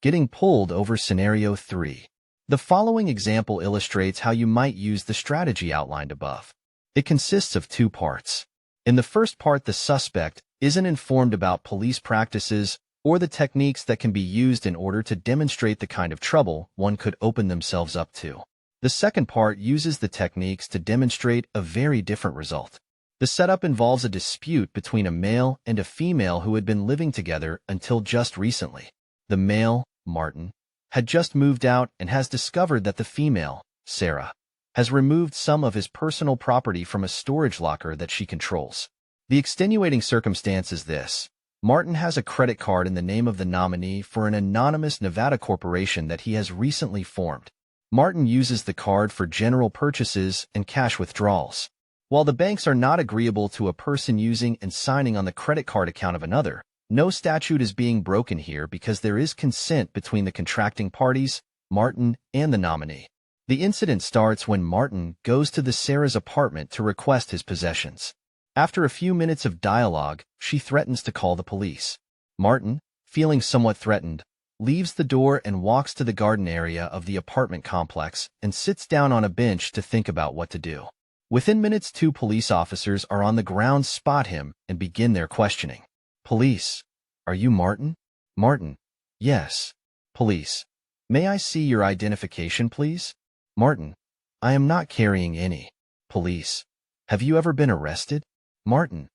Getting pulled over Scenario 3. The following example illustrates how you might use the strategy outlined above. It consists of two parts. In the first part, the suspect isn't informed about police practices or the techniques that can be used in order to demonstrate the kind of trouble one could open themselves up to. The second part uses the techniques to demonstrate a very different result. The setup involves a dispute between a male and a female who had been living together until just recently. The male, Martin, had just moved out and has discovered that the female, Sara, has removed some of his personal property from a storage locker that she controls. The extenuating circumstance is this. Martin has a credit card in the name of the nominee for an anonymous Nevada corporation that he has recently formed. Martin uses the card for general purchases and cash withdrawals. While the banks are not agreeable to a person using and signing on the credit card account of another, no statute is being broken here because there is consent between the contracting parties, Martin and the nominee. The incident starts when Martin goes to Sara's apartment to request his possessions. After a few minutes of dialogue, she threatens to call the police. Martin, feeling somewhat threatened, leaves the door and walks to the garden area of the apartment complex and sits down on a bench to think about what to do. Within minutes, two police officers are on the ground, spot him, and begin their questioning. Police. Are you Martin? Martin. Yes. Police. May I see your identification, please? Martin. I am not carrying any. Police. Have you ever been arrested? Martin.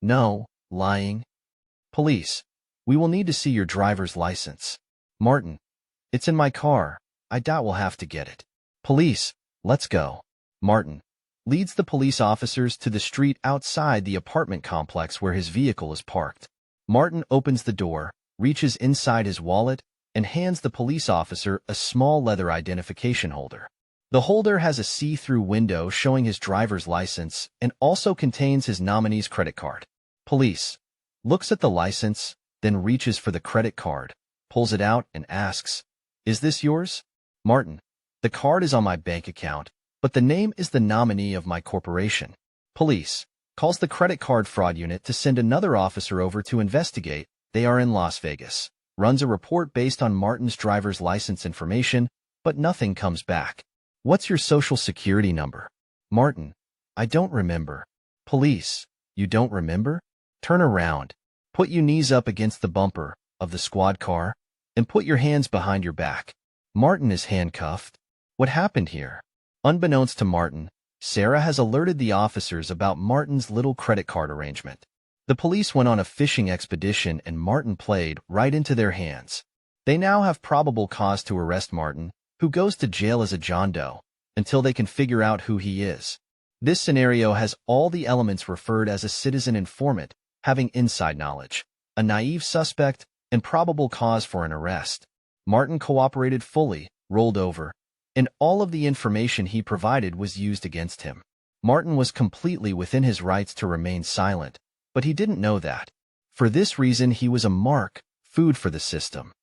No. Lying. Police. We will need to see your driver's license. Martin. It's in my car. I doubt we'll have to get it. Police. Let's go. Martin leads the police officers to the street outside the apartment complex where his vehicle is parked. Martin opens the door, reaches inside his wallet, and hands the police officer a small leather identification holder. The holder has a see-through window showing his driver's license and also contains his nominee's credit card. Police looks at the license, then reaches for the credit card, pulls it out, and asks, "Is this yours?" Martin. The card is on my bank account, but the name is the nominee of my corporation. Police calls the credit card fraud unit to send another officer over to investigate. They are in Las Vegas. Runs a report based on Martin's driver's license information, but nothing comes back. What's your social security number? Martin. I don't remember. Police. You don't remember? Turn around. Put your knees up against the bumper of the squad car and put your hands behind your back. Martin is handcuffed. What happened here? Unbeknownst to Martin, Sara has alerted the officers about Martin's little credit card arrangement. The police went on a fishing expedition and Martin played right into their hands. They now have probable cause to arrest Martin, who goes to jail as a John Doe, until they can figure out who he is. This scenario has all the elements referred as a citizen informant, having inside knowledge, a naive suspect, and probable cause for an arrest. Martin cooperated fully, rolled over, and all of the information he provided was used against him. Martin was completely within his rights to remain silent, but he didn't know that. For this reason, he was a mark, food for the system.